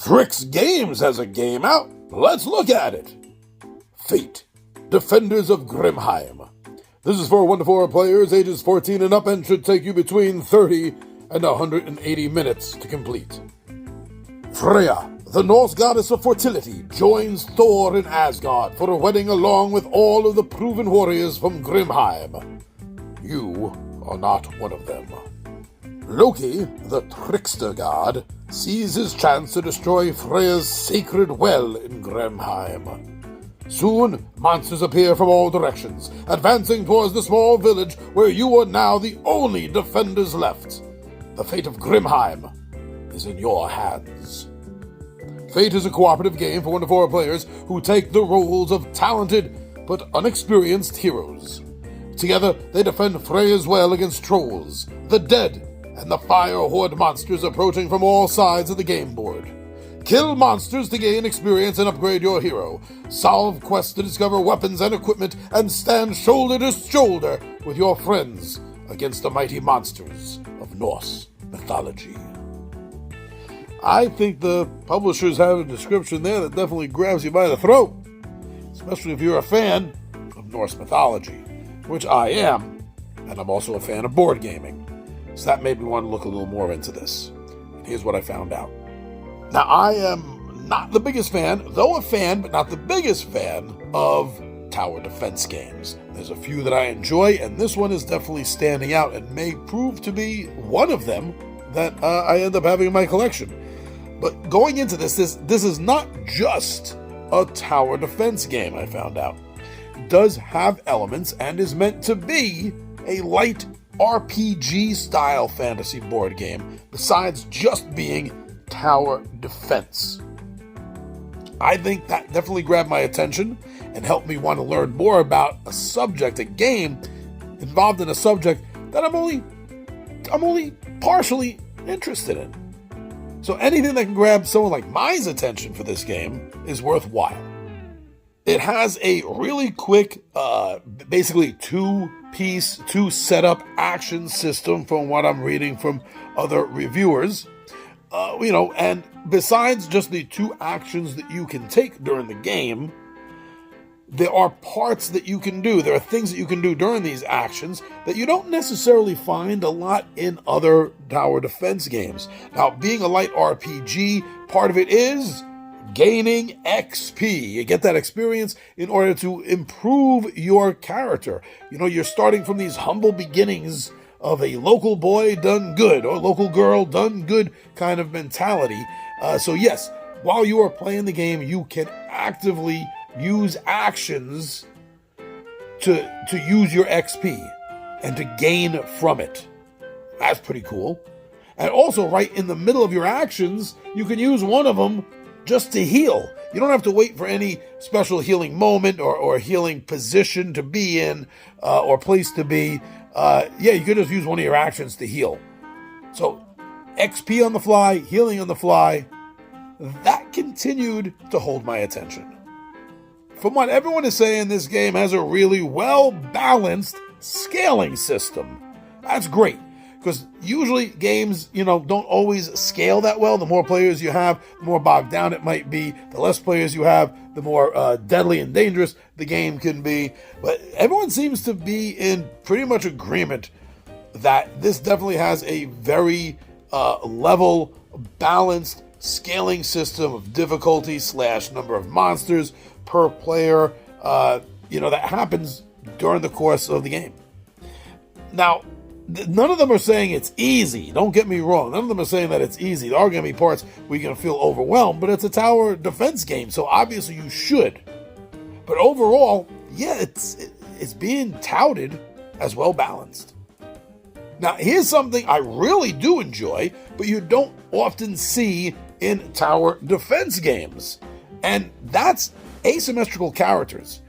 Fricks Games has a game out. Let's look at it. Fate, Defenders of Grimheim. This is for 1 to 4 players ages 14 and up and should take you between 30 and 180 minutes to complete. Freya, the Norse goddess of fertility, joins Thor in Asgard for a wedding along with all of the proven warriors from Grimheim. You are not one of them. Loki, the trickster god, sees his chance to destroy Freya's sacred well in Grimheim. Soon, monsters appear from all directions, advancing towards the small village where you are now the only defenders left. The fate of Grimheim is in your hands. Fate is a cooperative game for 1 to 4 players who take the roles of talented but unexperienced heroes. Together, they defend Freya's well against trolls, the dead, and the fire horde monsters approaching from all sides of the game board. Kill monsters to gain experience and upgrade your hero. Solve quests to discover weapons and equipment, and stand shoulder to shoulder with your friends against the mighty monsters of Norse mythology. I think the publishers have a description there that definitely grabs you by the throat, especially if you're a fan of Norse mythology, which I am, and I'm also a fan of board gaming. So that made me want to look a little more into this. And here's what I found out. Now, I am not the biggest fan, though a fan, but not the biggest fan of tower defense games. There's a few that I enjoy, and this one is definitely standing out and may prove to be one of them that I end up having in my collection. But going into this is not just a tower defense game, I found out. It does have elements and is meant to be a light RPG-style fantasy board game, besides just being tower defense. I think that definitely grabbed my attention and helped me want to learn more about a game involved in a subject that I'm only partially interested in. So anything that can grab someone like mine's attention for this game is worthwhile. It has a really quick, basically two setup action system from what I'm reading from other reviewers. And besides just the 2 actions that you can take during the game, there are parts that you can do. There are things that you can do during these actions that you don't necessarily find a lot in other tower defense games. Now, being a light RPG, part of it is gaining XP. You get that experience in order to improve your character. You're starting from these humble beginnings of a local boy done good or local girl done good kind of mentality. So yes, while you are playing the game, you can actively use actions to use your XP and to gain from it. That's pretty cool. And also, right in the middle of your actions, you can use one of them just to heal. You don't have to wait for any special healing moment or healing position to be in or place to be. You could just use one of your actions to heal. So XP on the fly, healing on the fly, that continued to hold my attention. From what everyone is saying, this game has a really well-balanced scaling system. That's great. Because usually games, don't always scale that well. The more players you have, the more bogged down it might be. The less players you have, the more deadly and dangerous the game can be. But everyone seems to be in pretty much agreement that this definitely has a very level, balanced scaling system of difficulty / number of monsters per player, that happens during the course of the game. Now, none of them are saying it's easy. Don't get me wrong. None of them are saying that it's easy. There are going to be parts where you're going to feel overwhelmed, but it's a tower defense game, so obviously you should. But overall, it's being touted as well balanced. Now, here's something I really do enjoy, but you don't often see in tower defense games, and that's asymmetrical characters.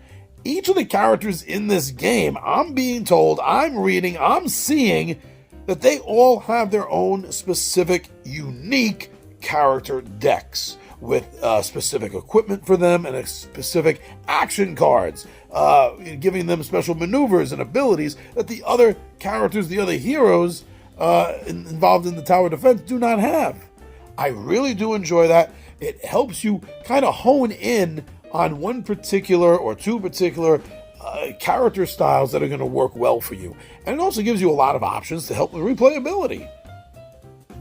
Each of the characters in this game, I'm being told, I'm reading, I'm seeing that they all have their own specific, unique character decks with specific equipment for them and specific action cards, giving them special maneuvers and abilities that the other characters, the other heroes involved in the tower defense do not have. I really do enjoy that. it helps you kind of hone in on one particular or two particular character styles that are going to work well for you. And it also gives you a lot of options to help with replayability.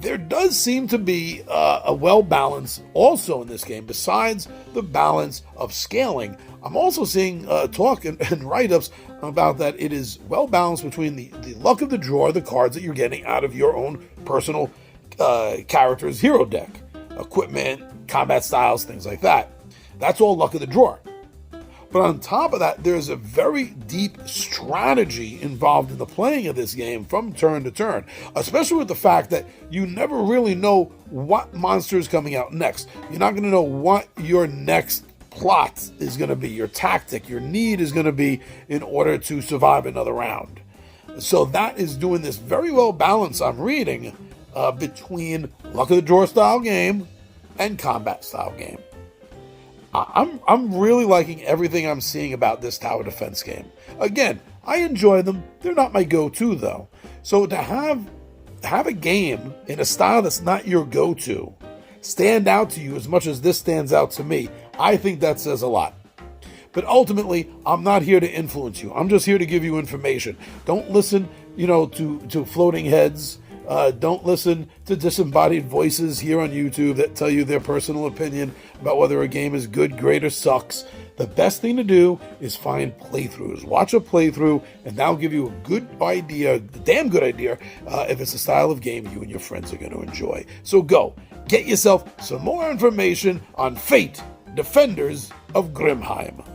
There does seem to be a well-balance also in this game, besides the balance of scaling. I'm also seeing talk and write-ups about that it is well-balanced between the luck of the draw, the cards that you're getting out of your own personal character's hero deck, equipment, combat styles, things like that. That's all luck of the draw. But on top of that, there's a very deep strategy involved in the playing of this game from turn to turn, especially with the fact that you never really know what monster is coming out next. You're not going to know what your next plot is going to be, your tactic, your need is going to be in order to survive another round. So that is doing this very well balanced, I'm reading, between luck of the draw style game and combat style game. I'm really liking everything I'm seeing about this tower defense game. Again, I enjoy them. They're not my go-to, though. So to have a game in a style that's not your go-to stand out to you as much as this stands out to me, I think that says a lot. But ultimately, I'm not here to influence you. I'm just here to give you information. Don't listen, to floating heads. Don't listen to disembodied voices here on YouTube that tell you their personal opinion about whether a game is good, great, or sucks. The best thing to do is find playthroughs. Watch a playthrough, and that'll give you a good idea, a damn good idea, if it's a style of game you and your friends are going to enjoy. So go, get yourself some more information on Fate, Defenders of Grimheim.